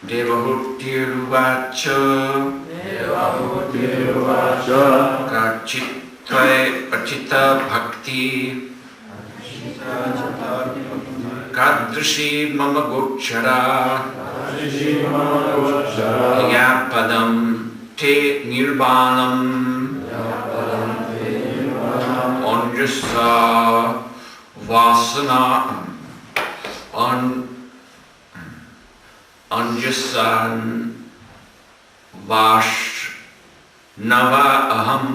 Devahutiruvacha Kachitva Pachita Bhakti Kadrishi Mama Gochara Yapadam Te Nirvanam Anjasa Vasana Anjasan Vash Nava Aham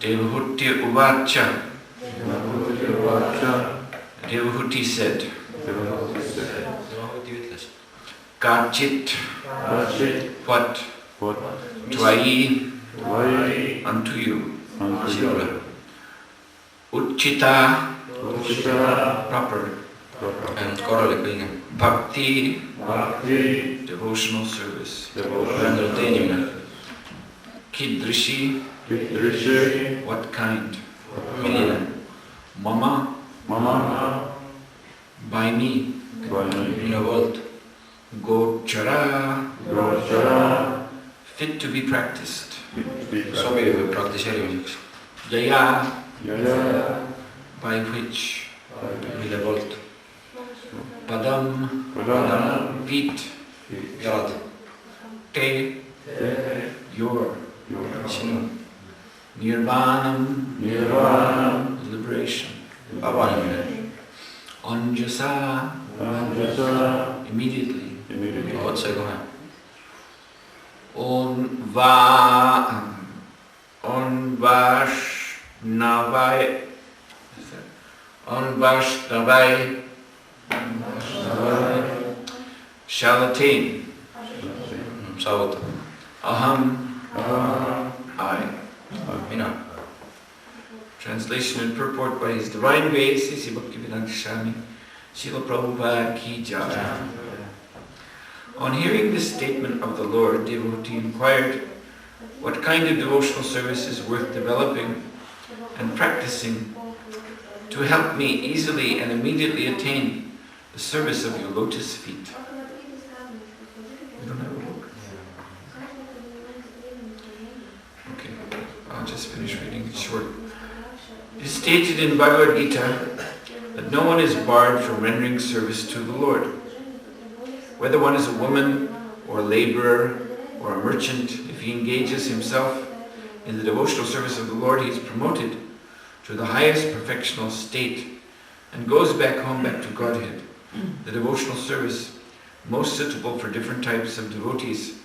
Devahuti Uvacha Devahuti said Kachit what Tvai unto you Uchita proper and korralik õige Bhakti devotional service pühendunud teenimine Kidrishi what kind milline Mama by me minu poolt Gochara fit to be practiced sobiv praktiseerimiseks Yaya by which mille poolt Padam feet jalad Te your sinu Nirvanam liberation vabanemine Anjasa immediately otsekohe Vash shall attain saavutada Aham I mina. Translation and purport by His Divine Grace Sri Bhaktivedanta Swami Srila Prabhupada Ki Jai. On hearing this statement of the Lord, devotee inquired what kind of devotional service is worth developing and practicing to help me easily and immediately attain the service of your lotus feet. We don't have a book. Okay, I'll just finish reading it short. It is stated in Bhagavad Gita that no one is barred from rendering service to the Lord. Whether one is a woman or a laborer or a merchant, if he engages himself in the devotional service of the Lord, he is promoted to the highest perfectional state and goes back home, back to Godhead. The devotional service most suitable for different types of devotees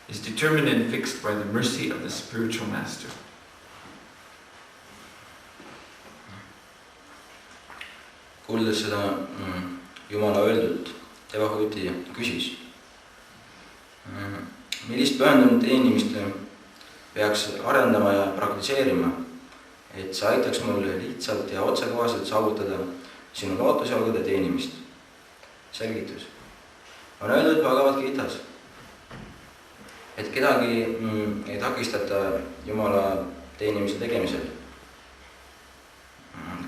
is determined and fixed by the mercy of the spiritual master. Kuuldes seda Jumala öeldut, Devahuti küsis, millist pühendunud teenimist peaks arendama ja praktiseerima, et see aitaks mul lihtsalt ja otsekohaselt saavutada sinu lootusjalgade teenimist. Selgitus. On öeldud Bhagavad Gitas, et kedagi ei takistata Jumala teenimise tegemisel.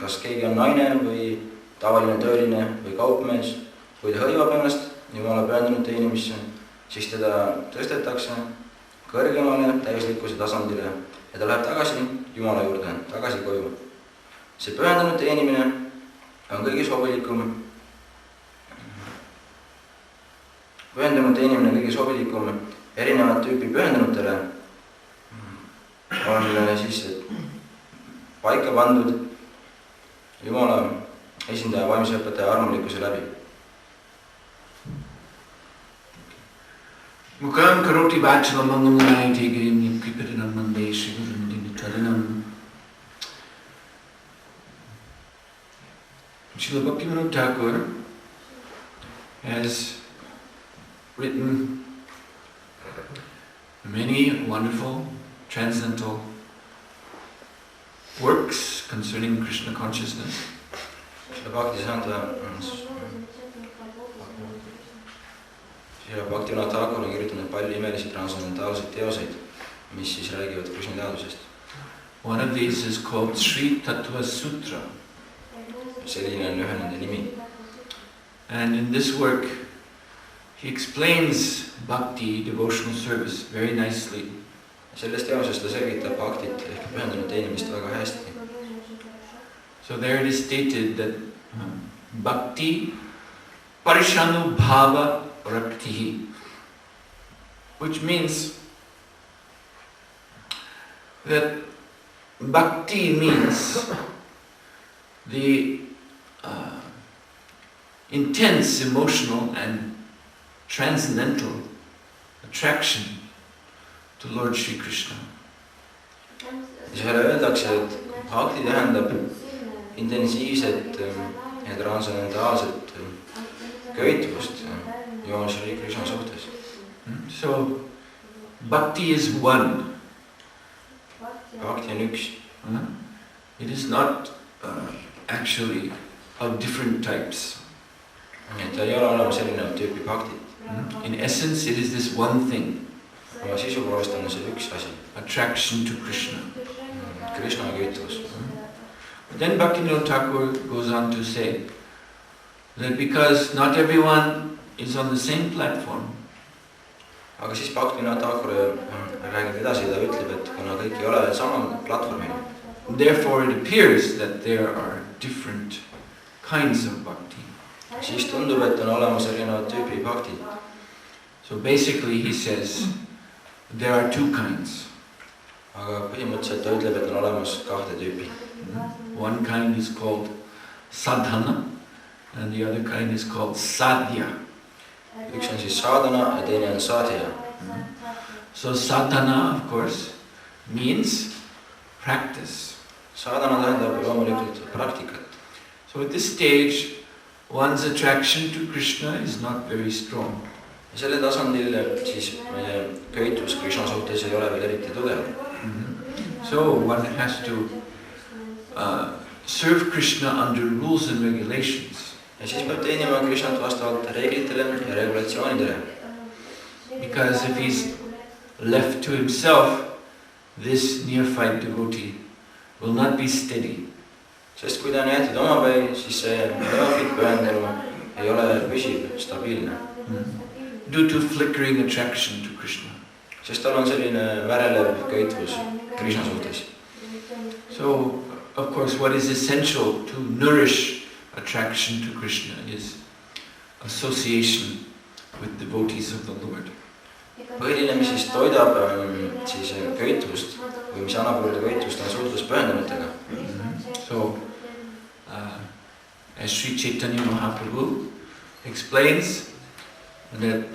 Kas keegi on naine või tavaline tööline või kaupmees, kui ta hõivab ennast Jumala pühendunud teenimisse, siis teda tõstetakse kõrgemale täislikkuse tasandile ja ta läheb tagasi Jumala juurde, tagasi koju. See pühendunud teenimine on kõige sobilikum erinevat tüüpi pühendunutele on siis paika pandud Jumala esindaja vaimse õpetaja armulikkuse läbi. Mukam karoti vachalam mangamalai tegirim kriparinam mande shigurim Tallinam. Srila Bhaktivinoda Thakur has written many wonderful, transcendental works concerning Krishna consciousness. Bhaktivinoda Thakur on kirjutanud palju imelisi transcendentaalseid teoseid, mis siis räägivad Krishna teadusest. One of these is called Sri Tattva Sutra. selline on ühe nende nimi. And in this work, he explains bhakti, devotional service, very nicely. Selles teoses ta selgitab bhaktit ehk pühendunud teenimist väga hästi. So there it is stated that bhakti parishanubhava raktihi, which means that bhakti means the intense emotional and transcendental attraction to Lord Shri Krishna. Seal öeldakse, et bhakti tähendab intensiivset ja transcendentaalset köituvust Jumal Shri Krishna suhtes. So bhakti is one. Bhakti on üks. It is not actually of different types. Et ei ole olemas erinevat tüüpi bhaktit. In essence, it is this one thing. Oma sisu poolest on see üks asi. Attraction to Krishna. Krishna köituvus. Then Bhaktivinoda Thakur goes on to say that because not everyone is on the same platform, aga siis Bhaktivinoda Thakur räägib edasi, ta ütleb, et kuna kõik ei ole samal platvormil, therefore it appears that there are different kinds of bhakti. Siis tundub, et on olemas erinevad tüüpi bhakti. So basically he says there are two kinds. Aga põhimõtteliselt ta ütleb, et on olemas kahte tüüpi. One kind is called sadhana and the other kind is called sadhya. Üks on siis sadhana ja teine on sadhya. So sadhana, of course, means practice. Sadhana tähendab loomulikult praktikat. So at this stage, one's attraction to Krishna is not very strong. Ja selle tasandil siis meie köitus Krishna suhtes ei ole veel eriti tugev. So one has to serve Krishna under rules and regulations. Ja siis peab teenima Krishnat vastavalt reeglitele ja regulatsioonidele. Because if he's left to himself, this neophyte devotee will not be steady. Sest kui ta on jäetud omapäi, siis see neofit pühendunu ei ole püsiv, stabiilne. Due to flickering attraction to Krishna. Sest tal on selline värelev köitvus Krishna suhtes. So, of course, what is essential to nourish attraction to Krishna is association with devotees of the Lord. Põhiline, mis siis toidab siis köitvust või mis annab juurde köitvust, on suhtlus pühendunutega. So, as Sri Chaitanya Mahaprabhu explains, that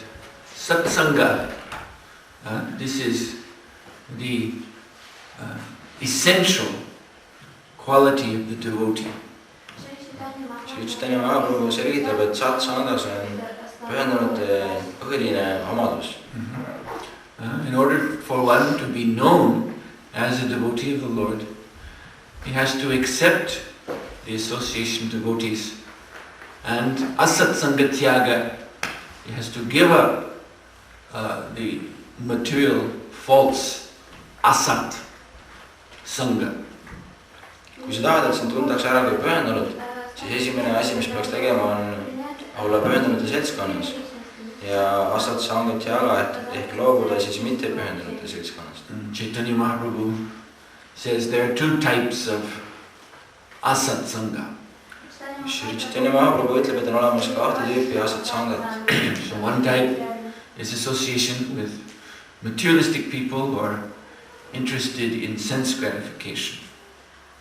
satsanga, this is the essential quality of the devotee. Sri Chaitanya Mahaprabhu selgitab, et satsangas on pühendunute põhiline omadus. In order for one to be known as a devotee of the Lord, he has to accept the association of devotees and asatsanga tyaga. He has to give up the material false asat sangha. Kui sa tahad, et sind tuntakse ära kui pühendunud, siis esimene asi, mis peaks tegema, on olla pühendunute seltskonnas ja asat sangat jaga, ehk loobuda siis mitte pühendunute seltskonnast. Chaitanya Mahaprabhu says there are two types of asat sangha. Sri Chaitanya Mahaprabhu ütleb, et on olemas kahte tüüpi asat sangat. So one type is association with materialistic people who are interested in sense gratification.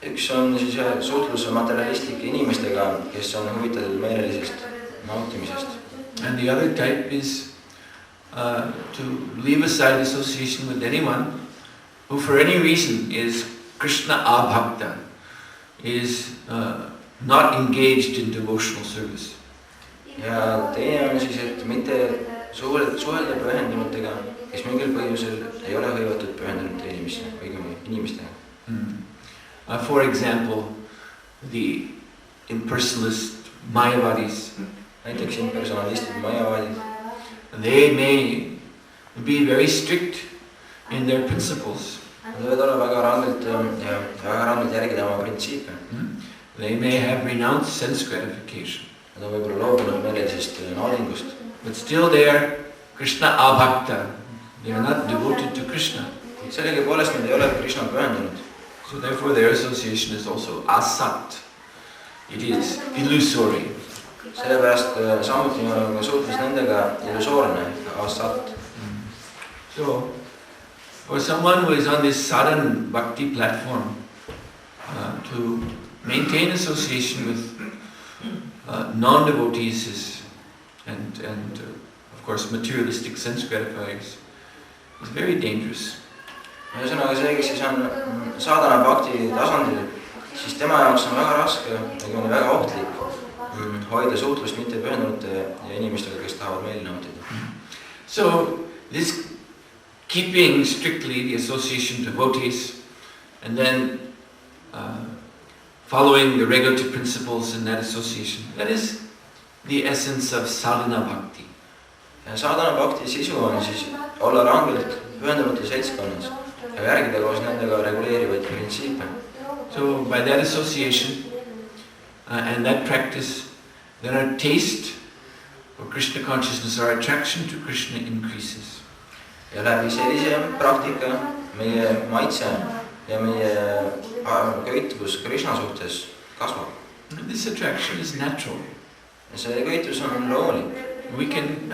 Üks on siis suhtlus materialistlike inimestega, kes on huvitatud meelelisest nautimisest. And the other type is to leave aside association with anyone who for any reason is Krishna abhakta, is not engaged in devotional service. Ja teine on siis, et mitte suhelda pühendunutega, kes mingil põhjusel ei ole hõivatud pühendunute inimestega. For example, the impersonalist Mayavadis. Näiteks impersonalistid Mayavadid. They may be very strict in their principles. Nad võivad olla väga rangelt järgida oma printsiipe. They may have renounced sense gratification. Nad on võib-olla loobunud meelisest naudingust. But still they are Krishna abhakta. They are not devoted to Krishna. Sellegipoolest nad ei ole Krishnale pühendunud. So therefore their association is also asat. It is illusory. Sellepärast samuti on suhtlus nendega illusoorne, asat. So for someone who is on this sadhana bhakti platform, to maintain association with non-devotees and of course materialistic sense gratifiers is very dangerous. Ühesõnaga see, kes siis on sadhana bhakti tasandil, siis tema jaoks on väga raske ja väga ohtlik hoida suhtlust mitte pühendunute ja inimestega, kes tahavad meeli nautida. So this keeping strictly the association to devotees and then following the regulative principles in that association, that is the essence of sadhana bhakti. Ja sadhana bhakti sisu on siis olla rangelt pühendunute seltskonnas ja järgida koos nendega reguleerivaid printsiipe. So by that association and that practice, then our taste for Krishna consciousness, our attraction to Krishna increases. Ja läbi sellise praktika meie maitse ja meie köitus Krishna suhtes kasvab. And this attraction is natural. Ja see köitus on loomulik. We can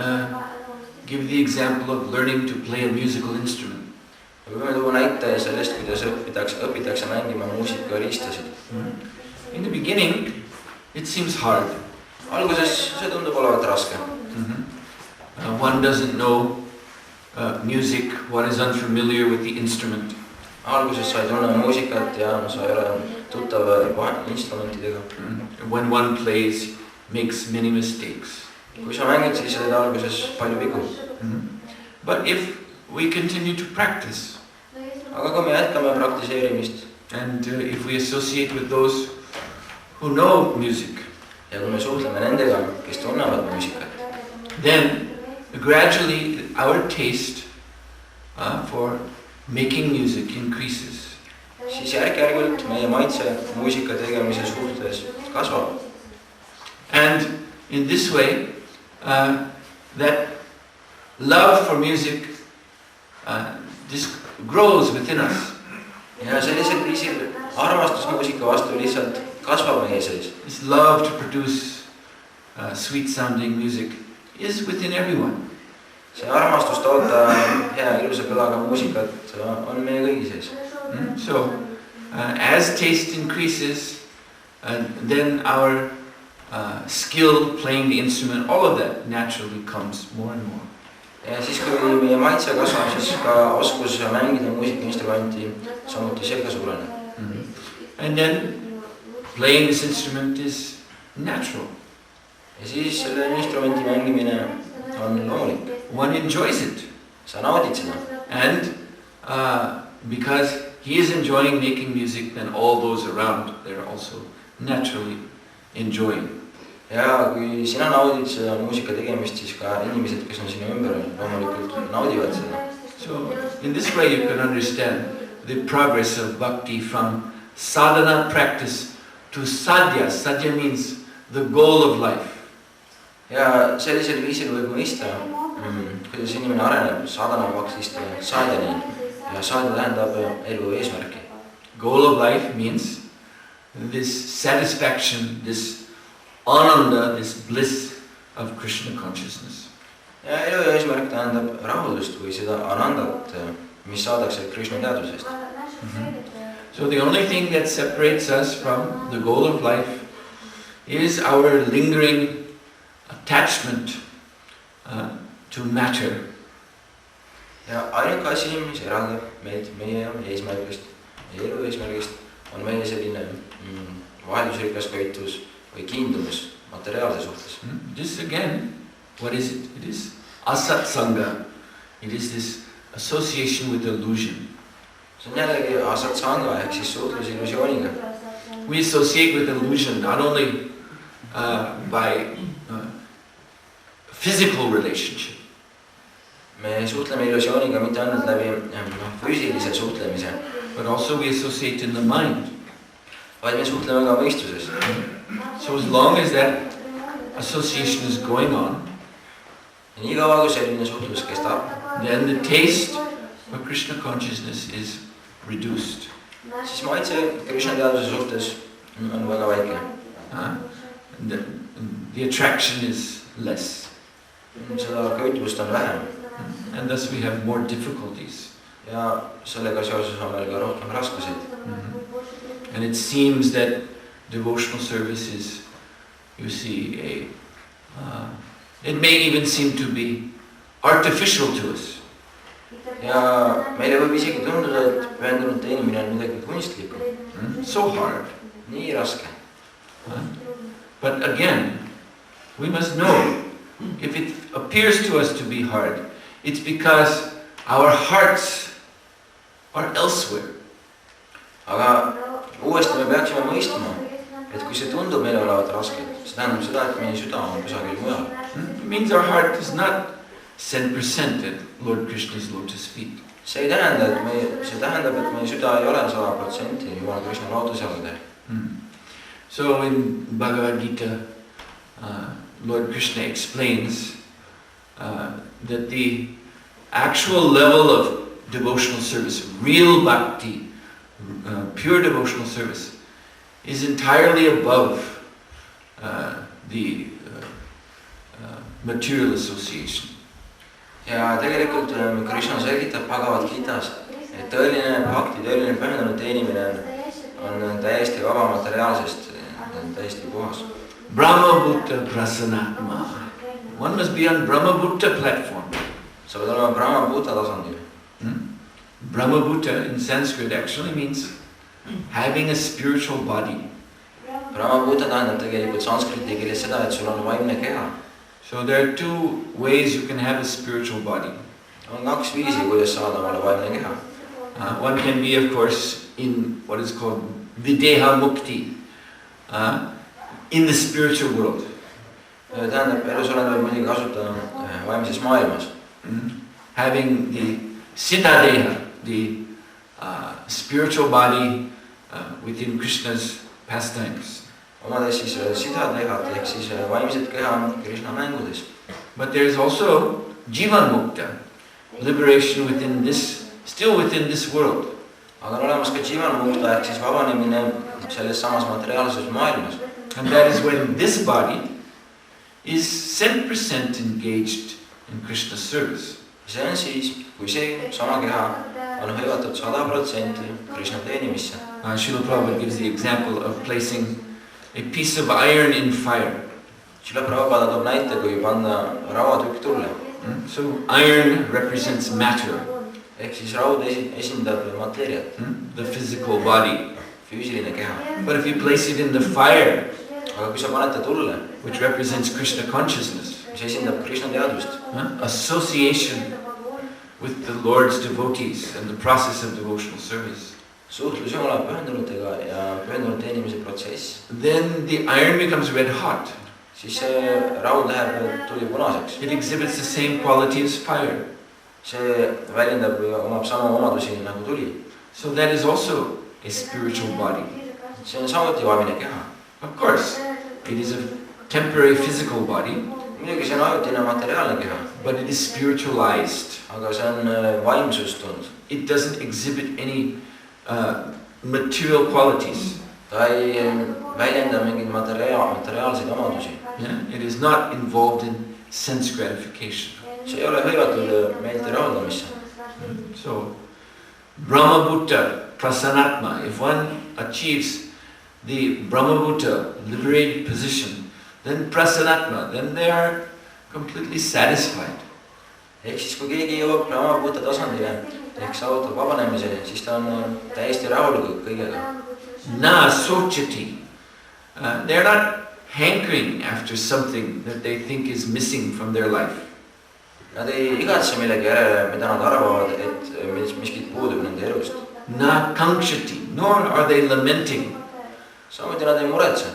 give the example of learning to play a musical instrument. Võime tuua näite sellest, kuidas õpitakse mängima muusikariistasid. In the beginning, it seems hard. Alguses see tundub olevat raske. One doesn't know music, one is unfamiliar with the instrument. Alguses sa ei tunne muusikat ja sa ei ole tuttav instrumentidega. When one plays, makes many mistakes. Kui sa mängid, siis sa teed alguses palju vigu. But if we continue to practice, aga kui me jätkame praktiseerimist, and if we associate with those who know music, ja kui me suhtleme nendega, kes tunnevad muusikat, then gradually our taste for making music increases. Siis järk-järgult meie maitse muusika tegemise suhtes kasvab. And in this way, that love for music this grows within us. Ja sellisel viisil armastus muusika vastu lihtsalt kasvab meie sees. This love to produce sweet-sounding music is within everyone. See armastus toota hea ilusa kõlaga muusikat on meie kõigi sees. So, as taste increases, then our skill playing the instrument, all of that naturally comes more and more. Ja siis kui meie maitse kasvab, siis ka oskus mängida muusikainstrumenti samuti see ka suureneb. And then playing this instrument is natural. Ja siis selle instrumenti mängimine on loomulik. One enjoys it. Sa naudid seda. And because he is enjoying making music, then all those around, they're also naturally enjoying. Ja kui sina naudid seda muusika tegemist, siis ka inimesed, kes on sinu ümber, loomulikult naudivad seda. So in this way you can understand the progress of bhakti from sadhana practice to sadhya. Sadhya means the goal of life. Ja sellisel viisil võib mõista, kuidas inimene areneb sadhana bhaktist sadhyani. Ja sadhya tähendab elu eesmärki. Goal of life means this satisfaction, this ananda, this bliss of Krishna consciousness. Ja elu eesmärk tähendab rahuldust või seda anandat, mis saadakse Krishna teadusest. So the only thing that separates us from the goal of life is our lingering attachment to matter. Ja ainuke asi, mis eraldab meid meie eesmärgist, meie elu eesmärgist, on meie selline vaheldusrikas köitus või kiindumus materiaalse suhtes. This again, what is it? It is asat sangha. It is this association with illusion. See on jällegi asat sangha ehk siis suhtlus illusiooniga. We associate with illusion not only by physical relationship. Me suhtleme illusiooniga mitte ainult läbi füüsilise suhtlemise, but also we associate in the mind. vaid me suhtleme ka mõistuses. So as long as that association is going on, Ja nii kaua, kui selline suhtlus kestab, then the taste of Krishna consciousness is reduced. siis maitse Krishna teadvuse suhtes on väga väike. The attraction is less. Seda köitlust on vähem. And thus we have more difficulties. Ja sellega seoses on meil ka rohkem raskuseid. And it seems that devotional service is, you see, it may even seem to be artificial to us. Ja meile võib isegi tunduda, et pühendunud teenimine on midagi kunstlikku. So hard. Nii raske. But again, we must know, if it appears to us to be hard, it's because our hearts are elsewhere. Aga uuesti me peaksime mõistma, et kui see tundub meile olevat raske, see tähendab seda, et meie süda on kusagil mujal. It means our heart is not 100% at Lord Krishna's lotus feet. See tähendab, et meie süda ei ole 100% Jumala Krishna lootusjalgadel. So in Bhagavad Gita, Lord Krishna explains that the actual level of devotional service, real bhakti, pure devotional service, is entirely above the material association. Ja tegelikult Krishna selgitab Bhagavad Gitas, et tõeline bhakti, tõeline pühendunud teenimine on täiesti vaba materiaalsest, täiesti puhas. Brahma Bhutta Prasanatma. One must be on Brahma Bhutta platform. Sa pead olema Brahma Bhutta tasandil. Brahma Bhutta in Sanskrit actually means having a spiritual body. Brahma Bhutta tähendab tegelikult sanskriti keeles seda, et sul on vaimne keha. So there are two ways you can have a spiritual body. On kaks viisi, kuidas saada omale vaimne keha. One can be, of course, in what is called videha mukti, in the spiritual world. Tähendab, elus olen võib muidugi kasutada vaimses maailmas. Having the siddha-deha, the spiritual body within Krishna's pastimes. Omades siis siddha-dehat ehk siis vaimset keha Krishna mängudes. But there is also jivan mukta, liberation within this, still within this world. Aga on olemas ka jivan mukta ehk siis vabanemine selles samas materiaalses maailmas. And that is when this body is 100% engaged in Krishna's service. See on siis, kui see sama keha on hõivatud 100% Krishna teenimisse. Srila Prabhupada gives the example of placing a piece of iron in fire. Srila Prabhupada toob näite, kui panna rauatükk tulle. So iron represents matter. Ehk siis raud esindab mateeriat. The physical body. Füüsiline keha. But if you place it in the fire, aga kui sa paned ta tulle, which represents Krishna consciousness, mis esindab Krishna teadvust, association with the Lord's devotees and the process of devotional service, suhtlus Jumala pühendunutega ja pühendunud teenimise protsess, then the iron becomes red hot. Siis see raud läheb tuli punaseks. It exhibits the same quality as fire. See väljendab omab sama omadusi nagu tuli. So that is also a spiritual body. See on samuti vaimne keha. Of course, it is a temporary physical body. Muidugi see on ajutine materiaalne keha. But it is spiritualized. Aga see on vaimsustunud. It doesn't exhibit any material qualities. Ta ei väljenda mingeid materiaalseid omadusi. It is not involved in sense gratification. See ei ole hõivatud meelte rahuldamisse. So, Brahma Bhutta Prasanatma, if one achieves the Brahma Bhutta liberated position, then Prasanatma, then they are completely satisfied. Ehk siis kui keegi jõuab Brahma Bhutta tasandile, ehk saavutab vabanemise, siis ta on täiesti rahul kõigega. Na sochati. They are not hankering after something that they think is missing from their life. Nad ei igatse millegi järele, mida nad arvavad, et miskit puudub nende elust. Na kankshati, nor are they lamenting. Samuti nad ei muretse.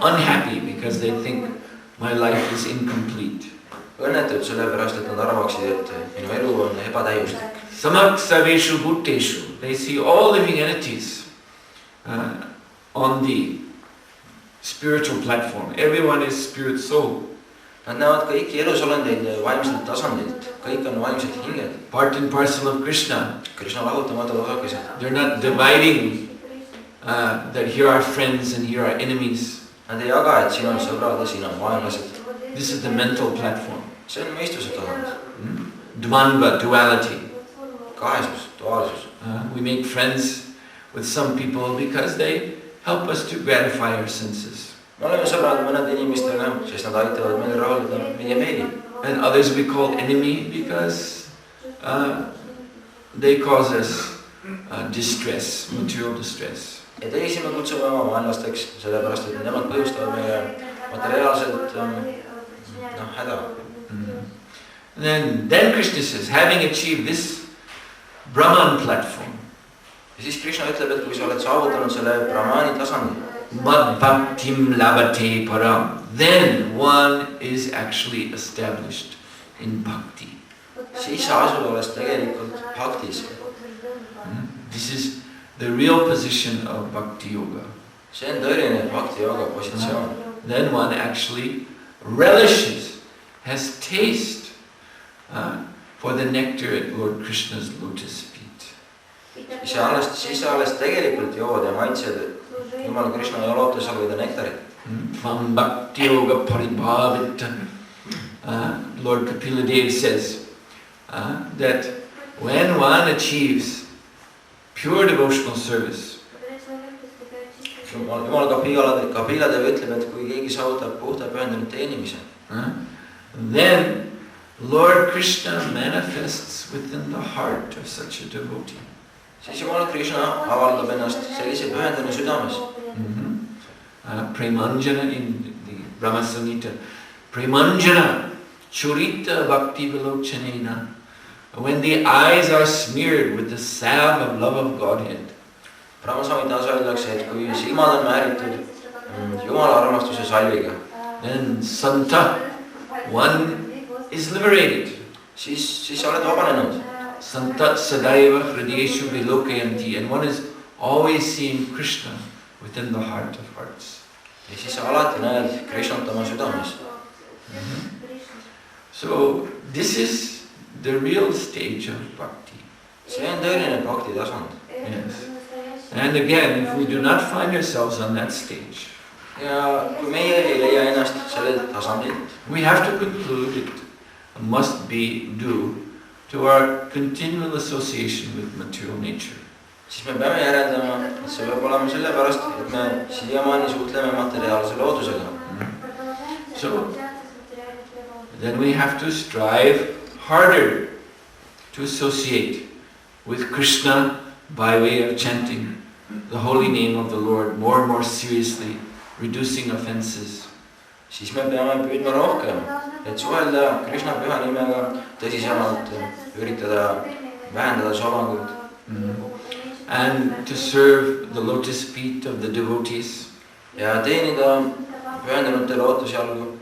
Unhappy because they think my life is incomplete. Õnnetud sellepärast, et nad arvaksid, et minu elu on ebatäiuslik. Samaksaveshu bhutteshu, they see all living entities on the spiritual platform. Everyone is spirit soul. Nad näevad kõiki elusolendeid vaimselt tasandilt. Kõik on vaimsed hinged. Part and parcel of Krishna. Krishna lahutamatud osakesed. They're not dividing that here are friends and here are enemies. Nad ei jaga, et siin on sõbrad ja siin on vaenlased. This is the mental platform. See on mõistuse tasand. Dvandva, duality. Kahesus, duaalsus. We make friends with some people because they help us to gratify our senses. Me oleme sõbrad mõned inimestega, sest nad aitavad meil rahuldada meie meeli. And others we call enemy because they cause us distress, material distress. Ja teisi me kutsume oma vaenlasteks, sellepärast et nemad põhjustavad meie materiaalselt häda. Then Krishna says, having achieved this Brahman platform, ja siis Krishna ütleb, et kui sa oled saavutanud selle Brahmani tasandi, mad bhaktim labate param, then one is actually established in bhakti. Siis sa asud olles tegelikult bhaktis. This is the real position of bhakti yoga. See on tõeline bhakti yoga positsioon. Then one actually relishes, has taste for the nectar at Lord Krishna's lotus feet. Siis sa alles tegelikult jood ja maitsed Jumal Krishna ja lootusalvide nektarit. From bhakti yoga paribhavita, Lord Kapila Dev says that when one achieves pure devotional service, Jumal Kapila Dev ütleb, et kui keegi saavutab puhta pühendunud teenimise, then Lord Krishna manifests within the heart of such a devotee. Siis Jumal Krishna avaldab ennast sellise pühendunu südames. Premanjana in the Brahma Samhita, Premanjana churita bhakti vilochanena. When the eyes are smeared with the salve of love of Godhead. Brahma Samhitas öeldakse, et kui silmad on määritud Jumala armastuse salviga, then santa, one is liberated. Siis sa oled vabanenud. Santa sadaiva hridayeshu vilokayanti, and one is always seeing Krishna within the heart of hearts. Ja siis sa alati näed Krishnat oma südames. So this is the real stage of bhakti. See on tõeline bhakti tasand. Yes. And again, if we do not find ourselves on that stage, ja kui meie ei leia ennast sellelt tasandilt, we have to conclude it must be due to our continual association with material nature. Siis me peame järeldama, et see peab olema sellepärast, et me siiamaani suhtleme materiaalse loodusega. So then we have to strive harder to associate with Krishna by way of chanting the holy name of the Lord more and more seriously, reducing offenses. Siis me peame püüdma rohkem, et suhelda Krishna püha nimega tõsisemalt, üritada vähendada solvangut. And to serve the lotus feet of the devotees. Ja teenida pühendunute lootusjalgu.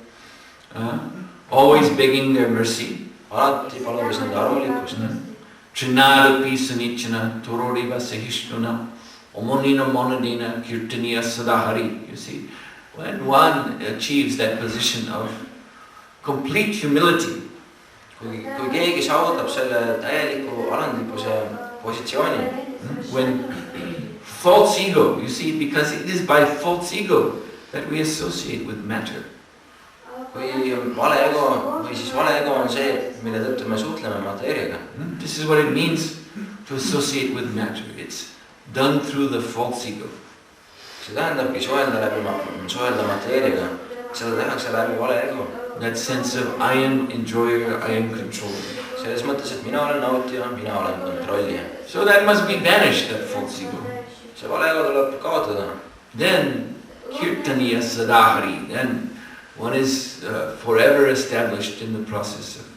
Always begging their mercy. Alati paludes nende armulikkust. Trinadapi sunichana tororiva sahishnuna omonina monadina kirtaniya sadahari. You see, when one achieves that position of complete humility, kui keegi saavutab selle täieliku alandlikkuse positsiooni, when false ego, you see, because it is by false ego that we associate with matter. Kui vale ego, või siis vale ego on see, mille tõttu me suhtleme mateeriaga. This is what it means to associate with matter. It's done through the false ego. See tähendabki suhelda mateeriaga. Seda tehakse läbi vale ego. That sense of I am enjoyer, I am controller. Selles mõttes, et mina olen nautija, mina olen kontrollija. So that must be banished, that false ego. See vale ego tuleb kaotada. Then kirtaniya sadahari. Then one is forever established in the process of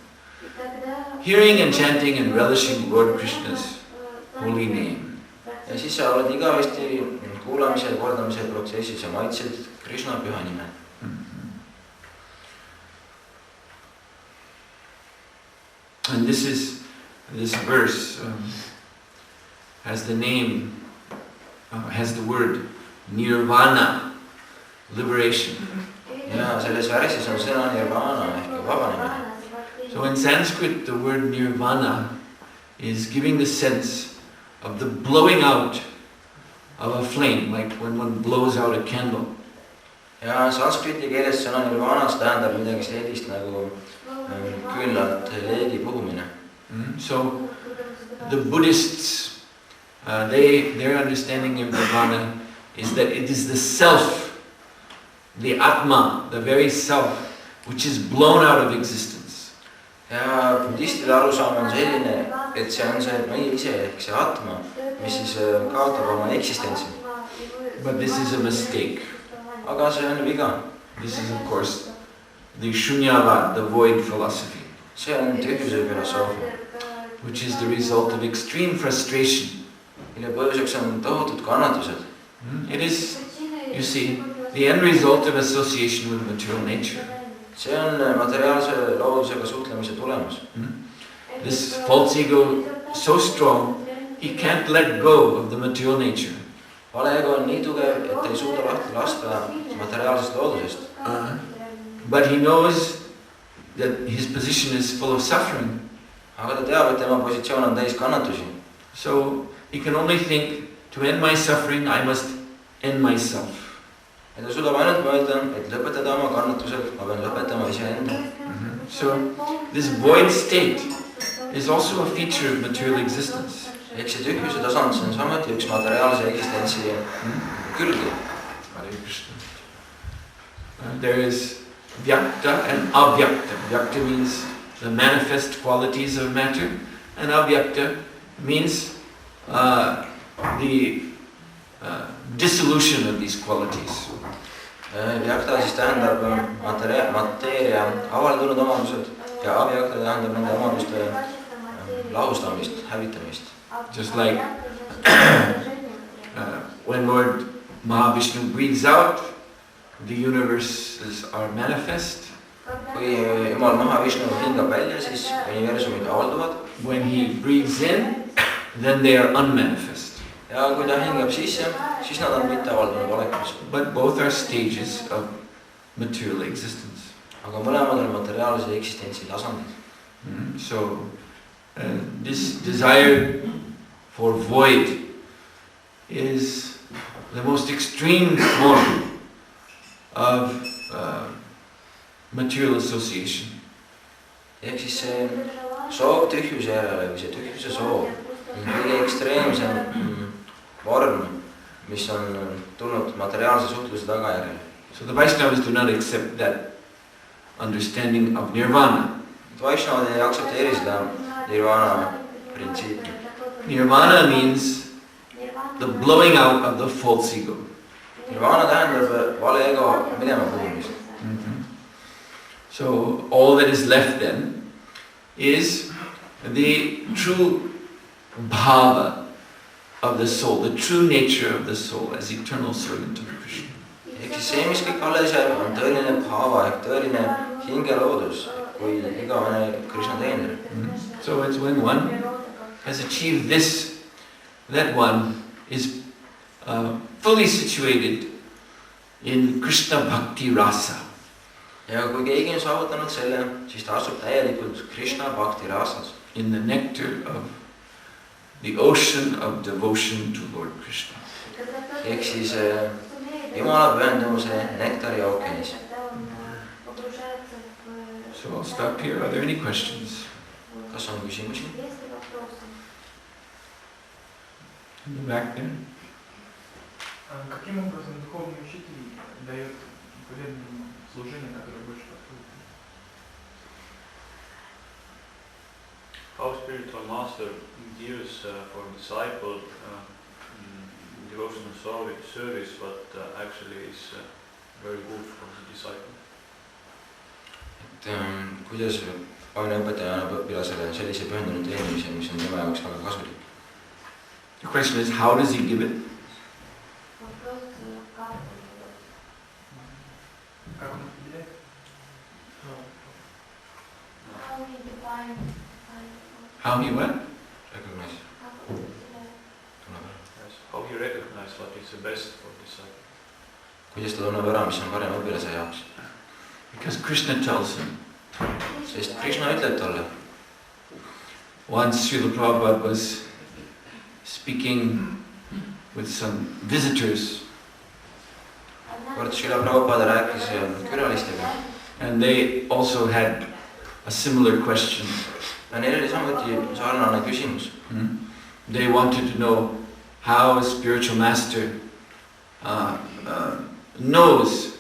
hearing and chanting and relishing Lord Krishna's holy name. Ja siis sa oled igavesti kuulamise ja kordamise protsessis ja maitsed Krishna püha nime. And this verse has the name, has the word nirvana, liberation. Ja selles versis on sõna nirvana ehk vabanemine. So in Sanskrit, the word nirvana is giving the sense of the blowing out of a flame, like when one blows out a candle. Ja sanskriti keeles sõna nirvanas tähendab midagi sellist nagu küünlalt leedi puhumine. So the Buddhists, their understanding of nirvana is that it is the self, the atma, the very self, which is blown out of existence. Ja budistide arusaam on selline, et see on see meie ise ehk see atma, mis siis kaotab oma eksistentsi. But this is a mistake. Aga see on viga. This is of course the shunyavad, the void philosophy. See on tühjuse filosoofia. Which is the result of extreme frustration. Mille põhjuseks on tohutud kannatused. It is, you see, the end result of association with material nature. See on materiaalse loodusega suhtlemise tulemus. This false ego so strong, he can't let go of the material nature. Vale ego on nii tugev, et ei suuda lahti lasta materiaalsest loodusest. But he knows that his position is full of suffering. Aga ta teab, et tema positsioon on täis kannatusi. So he can only think, to end my suffering, I must end myself. Ja ta suudab ainult mõelda, et lõpetada oma kannatused, ma pean lõpetama iseenda. So this void state is also a feature of material existence. Ehk see tühjuse tasand, see on samuti üks materiaalse eksistentsi külgi. There is vyakta and avyakta. Vyakta means the manifest qualities of matter, and avyakta means the dissolution of these qualities. Vyakta siis tähendab mateeria avaldunud omadused ja avyakta tähendab nende omaduste lahustamist, hävitamist. Just like when Lord Mahavishnu breathes out, the universes are manifest. Kui Jumal Mahavishnu hingab välja, siis universumid avalduvad. When he breathes in, then they are unmanifest. Ja kui ta hingab sisse, siis nad on mitte avaldunud olekus. But both are stages of material existence. Aga mõlemad on materiaalse eksistentsi tasandid. So this desire for void is the most extreme form of material association. Ehk siis see soov tühjuse järele või see tühjuse soov on kõige ekstreemsem vorm, mis on tulnud materiaalse suhtluse tagajärjel. So the Vaishnavas do not accept that understanding of nirvana. Vaishnavad ei aktsepteeri seda nirvana printsiipi. Nirvana means the blowing out of the false ego. Nirvana tähendab vale ego minema puhumist. So all that is left then is the true bhava of the soul, the true nature of the soul as eternal servant of Krishna. Ehk siis see, mis kõik alles jääb, on tõeline bhava ehk tõeline hingeloodus kui igavene Krishna teener. So it's when one has achieved this, that one is fully situated in Krishna bhakti rasa. Ja kui keegi on saavutanud selle, siis ta asub täielikult Krishna bhakti rasas. In the nectar of the ocean of devotion to Lord Krishna. Ehk siis Jumala pühendumuse nektari ookeanis. So I'll stop here. Are there any questions? Kas on küsimusi? In the back there. Каким образом духовный учитель дает преданному служение, которое больше подходит? How spiritual master gives for disciple devotional service, what actually is very good for the disciple. Kuidas aineõpetaja annab õpilasele sellise pühendunud teenimise, mis on tema jaoks väga kasulik? The question is, how does he give it? Как он определяет? How he what? Recognize. how he recognizes what is the best for disciple? Kuidas ta tunneb ära, mis on parem õpilase jaoks? Because Krishna tells him. Sest Krishna ütleb talle. Once Srila Prabhupada was speaking with some visitors. Kord Srila Prabhupada rääkis külalistega. And they also had a similar question. Ja neil oli samuti sarnane küsimus. They wanted to know how a spiritual master knows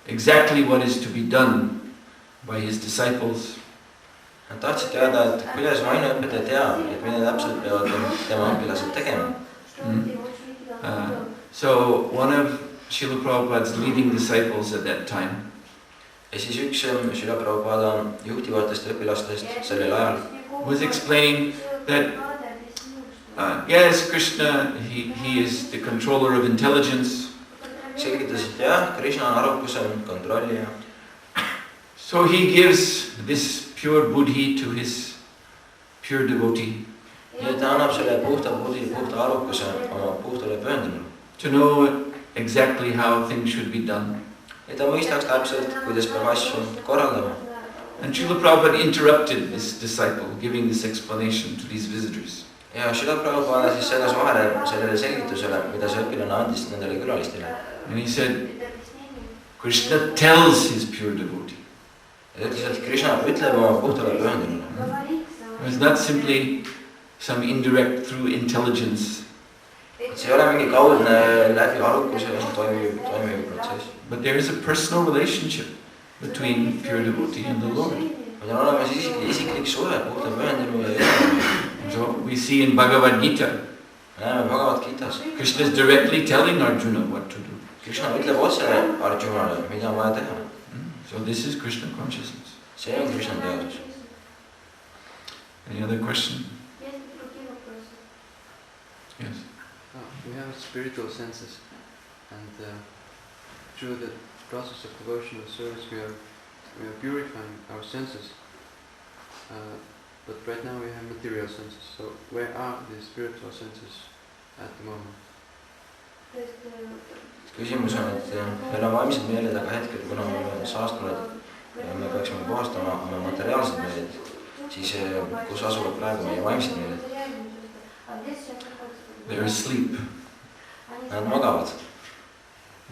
exactly what is to be done by his disciples. Nad tahtsid teada, et kuidas aineõpetaja teab, et mida täpselt peavad tema õpilased tegema. So one of Srila Prabhupada's leading disciples at that time. Ja siis üks Srila Prabhupada juhtivatest õpilastest sellel ajal was explaining that yes, Krishna, he is the controller of intelligence. Selgitas, et jah, Krishna on arukuse kontrollija. So he gives this pure buddhi to his pure devotee. Ja ta annab selle puhta buddhi, puhta arukuse oma puhtale pühendunule. To know exactly how things should be done. Ja ta mõistaks täpselt, kuidas peab asju korraldama. And Srila Prabhupada interrupted this disciple, giving this explanation to these visitors. Ja Srila Prabhupada siis segas vahele sellele selgitusele, mida see õpilane andis nendele külalistele. And he said, Krishna tells his pure devotee. Ja ta ütles, et Krishna ütleb oma puhtale pühendunule. It's not simply some indirect through intelligence. See ei ole mingi kaudne läbi arukuse toimiv protsess. But there is a personal relationship between pure devotee and the Lord. Meil on olemas isiklik suhe puhta pühendunule ja Jumalale. So we see in Bhagavad Gita, näeme Bhagavad Gitas. Krishna is directly telling Arjuna what to do. Krishna ütleb otse Arjunale, mida on vaja teha. So this is Krishna consciousness. See on Krishna teadus. Any other question? Yes. We have spiritual senses, and through the process of devotional service we are purifying our senses. But right now we have material senses. So where are the spiritual senses at the moment? Küsimus on, et meil on vaimsed meeled, aga hetkel, kuna me oleme saastunud ja me peaksime puhastama oma materiaalsed meeled, siis kus asuvad praegu meie vaimsed meeled? They are asleep. Nad magavad.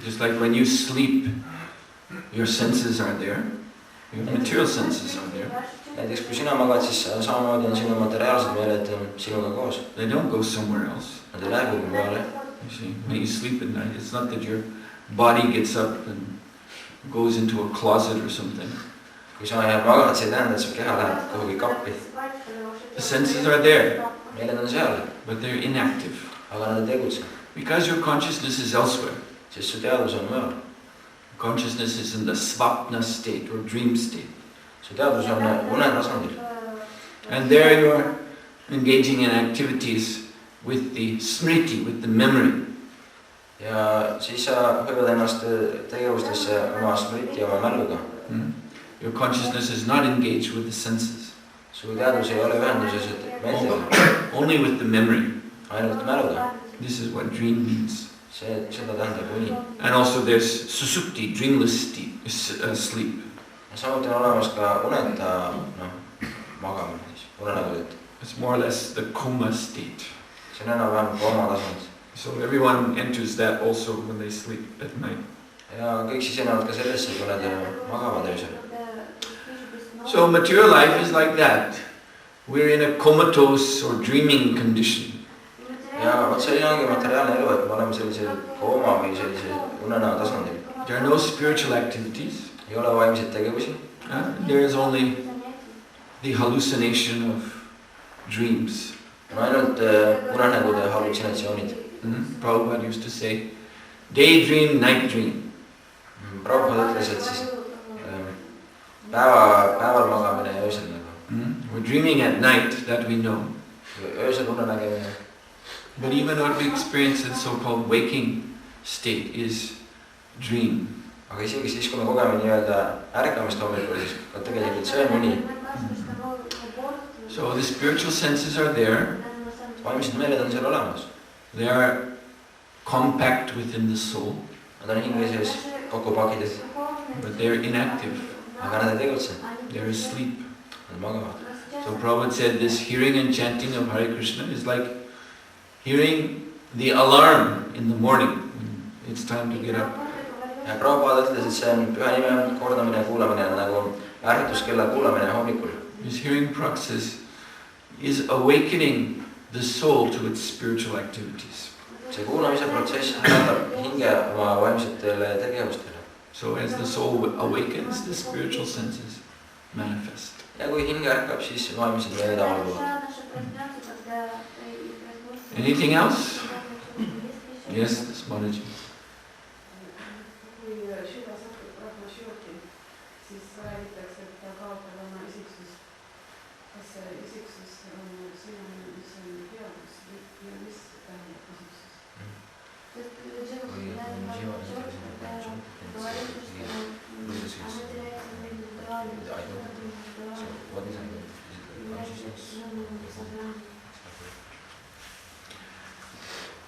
Just like when you sleep, your senses are there. Your material senses are there. Näiteks kui sina magad, siis samamoodi on sinu materiaalsed meeled sinuga koos. They don't go somewhere else. Nad ei lähe kuhugi peale. You see, when you sleep at night, it's not that your body gets up and goes into a closet or something. Kui sa jääd magad, see ei tähenda, et su keha läheb kuhugi kappi. The senses are there. Meeled on seal. But they're inactive. Aga nad ei tegutse. Because your consciousness is elsewhere. Sest su teadus on mujal. Consciousness is in the svapna state or dream state. Su teadus on unetasandil. And there you are engaging in activities with the smriti, with the memory. Ja siis sa hõivad ennast tegevustesse oma smriti, oma mäluga. Your consciousness is not engaged with the senses. Su teadus ei ole ühenduses meeltega. Only with the memory. Ainult mäluga. This is what dream means. Seda tähendab uni. And also there's susupti, dreamless sleep. Ja samuti on olemas ka uneta magamine, unenägudet. It's more or less the coma state. See on enam-vähem kooma tasand. So everyone enters that also when they sleep at night. Ja kõik sisenevad ka sellesse, kui nad magavad öösel. So material life is like that. We're in a comatose or dreaming condition. Ja vot selline ongi materiaalne elu, et me oleme sellise kooma või sellise unenäo tasandil. There are no spiritual activities. Ei ole vaimseid tegevusi. There is only the hallucination of dreams. On ainult unenägude hallutsinatsioonid. Prabhupada used to say, daydream, night dream. Prabhupada ütles, et siis päeval magamine ja öösel nagu. We're dreaming at night, that we know. Öösel unenägemine. But even what we experience in so-called waking state is dream. Aga isegi siis, kui me kogeme nii-öelda ärkamist hommikul, siis ka tegelikult see on uni. So the spiritual senses are there. Vaimsed meeled on seal olemas. They are compact within the soul, Nad on hinge sees kokku pakitud, but they are inactive. aga nad ei tegutse, They are asleep. nad magavad. So Prabhupada said this hearing and chanting of Hare Krishna is like hearing the alarm in the morning when it's time to get up. Ja Prabhupada ütles, et see on püha nime kordamine ja kuulamine on nagu äratuskella kuulamine hommikul. This hearing process is awakening the soul to its spiritual activities. See kuulamise protsess äratab hinge oma vaimsetele tegevustele. So as the soul awakens, the spiritual senses manifest. Ja kui hinge ärkab, siis vaimsed meeled avalduvad. Anything else? Yes, this Mataji.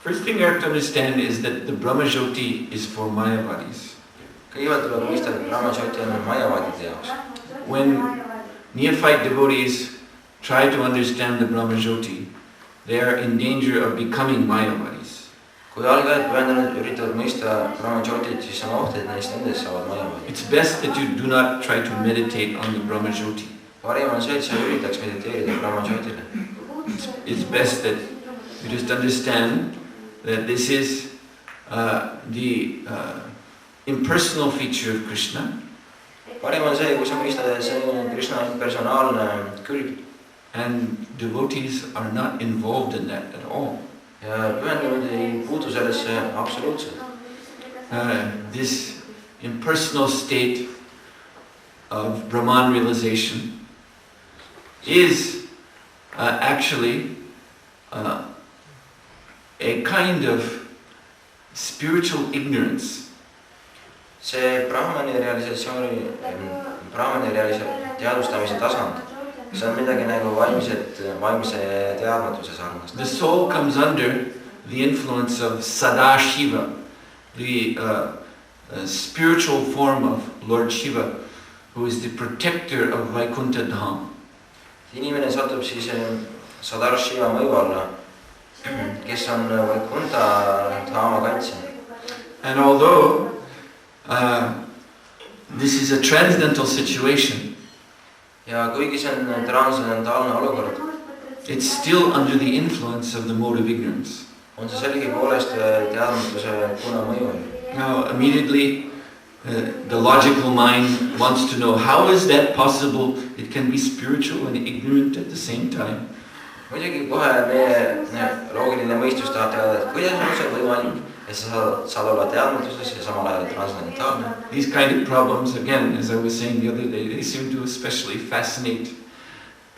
First thing you have to understand is that the Brahmajyoti is for Mayavadis. Kõigepealt tuleb mõista, et Brahmajyoti on Mayavadide jaoks. When neophyte devotees try to understand the Brahmajyoti, they are in danger of becoming Mayavadis. Kui algajad pühendunud üritavad mõista Brahmajyotit, siis on oht, et neist nendest saavad Mayavadid. It's best that you do not try to meditate on the Brahmajyoti. Parim on see, et sa üritaks mediteerida Brahmajyotile. It's best that you just understand that this is the impersonal feature of Krishna. Parim on see, kui sa mõistad, et see on Krishna impersonaalne külg. And devotees are not involved in that at all. Ja pühendunud ei puutu sellesse absoluutselt. This impersonal state of Brahman realization is actually a kind of spiritual ignorance. See Brahmani teadvustamise tasand, see on midagi nagu vaimse teadmatuse sarnast. The soul comes under the influence of Sadashiva, the spiritual form of Lord Shiva, who is the protector of Vaikuntha Dham. Inimene satub siis Sadashiva mõju alla, kes on Vaikuntha Dhama kaitsja. And although this is a transcendental situation, Ja kuigi see on transcendentaalne olukord, it's still under the influence of the mode of ignorance. on see sellegipoolest teadmatuse kuna mõju. Now immediately the logical mind wants to know, how is that possible? It can be spiritual and ignorant at the same time. Muidugi kohe meie loogiline mõistus tahab teada, et kuidas on see võimalik, et sa saad olla teadmatuses ja samal ajal transcendentaalne. These kind of problems, again, as I was saying the other day, they seem to especially fascinate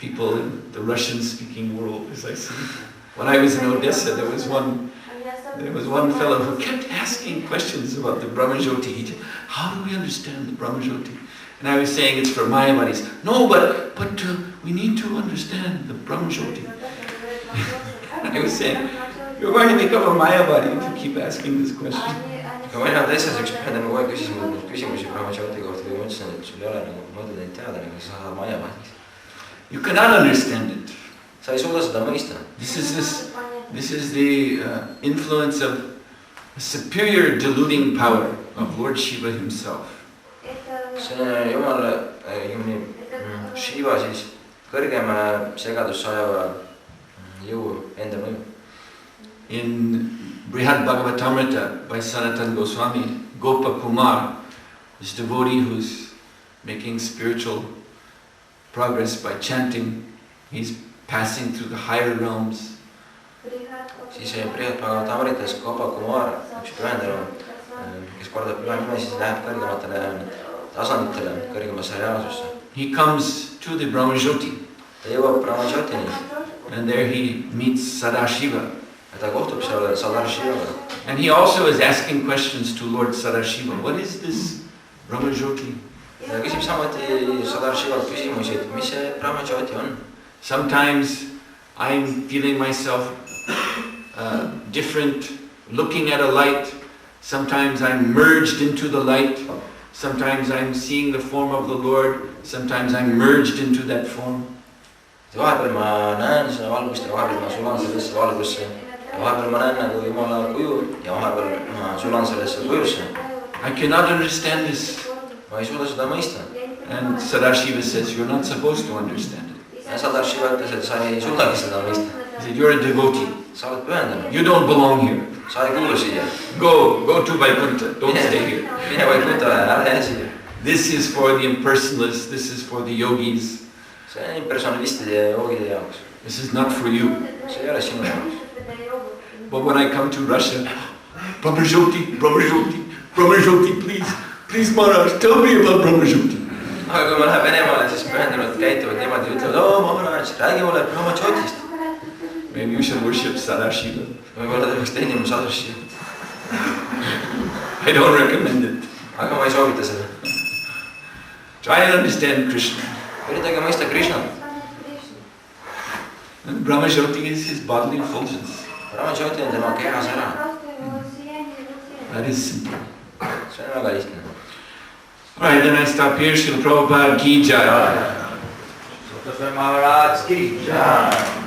people in the Russian-speaking world, as I see. When I was in Odessa, there was one fellow who kept asking questions about the Brahmajyoti. How do we understand the Brahmajyoti? And I was saying it's for Mayavadis. No, but we need to understand the Brahmajyoti. And I was saying, you're going to become a Mayavadi if you keep asking this question. Kui mina Odessas üks pühendame kohe küsimusi Brahmajyoti kohta, kui ma ütlesin, et sul ei ole mõtet neid teada, nagu sa saad Mayavadiks. You cannot understand it. Sa ei suuda seda mõista. This is the influence of a superior deluding power of Lord Shiva himself. See on Jumal, Shiva siis kõrgem segadus sajava jõu enda mõju. In Brihad Bhagavatamrita by Sanatana Goswami, Gopa Kumar, this devotee who's making spiritual progress by chanting, he's passing through the higher realms. Siis Brihad Bhagavatamritas Gopa Kumar, üks pühendanu, kes kordab püha nime, siis läheb kõrgematele tasanditele, kõrgemasse reaalsusse. He comes to the Brahmajyoti. Ta jõuab Brahmajyotini. And there he meets Sadashiva. Ja ta kohtub seal Sadashivaga. And he also is asking questions to Lord Sadashiva. What is this Brahmajyoti? Ta küsib samuti Sadashivalt küsimusi, et mis see Brahmajyoti on. Sometimes I'm feeling myself different, looking at a light. Sometimes I'm merged into the light. Sometimes I'm seeing the form of the Lord. Sometimes I'm merged into that form. Vahepeal ma näen seda valgust ja vahepeal ma sulan sellesse valgusse. Ja vahepeal ma näen nagu Jumala kuju ja vahepeal ma sulan sellesse kujusse. I cannot understand this. Ma ei suuda seda mõista. And Sadashiva says, you're not supposed to understand it. Ja Sadashiva ütles, et sa ei suudagi seda mõista. He said, you're a devotee. Sa oled pühendunud. You don't belong here. Sa ei kuulu siia. Go to Vaikuntha. Don't stay here. Mine Vaikuntha ja ära jää siia. This is for the impersonalists. This is for the yogis. See on impersonalistide ja joogide jaoks. This is not for you. See ei ole sinu jaoks. But when I come to Russia, Brahmajyoti, please Maharaj, tell me about Brahmajyoti. Aga kui ma lähen Venemaale, siis pühendunult käituvad niimoodi, ütlevad, Maharaj, räägi mulle Brahmajyotist. Maybe you should worship Sadashiva. Võib-olla ta peaks teenima Sadashivat. I don't recommend it. Aga ma ei soovita seda. Try and understand Krishna. Üritage mõista Krishnat. And Brahmajyoti is his bodily effulgence. Brahmajyoti on tema kehas ära. That is simple. See on väga lihtne. Alright, then I stop here. Srila Prabhupada ki jai. Suhotra Swami Maharaj ki jai.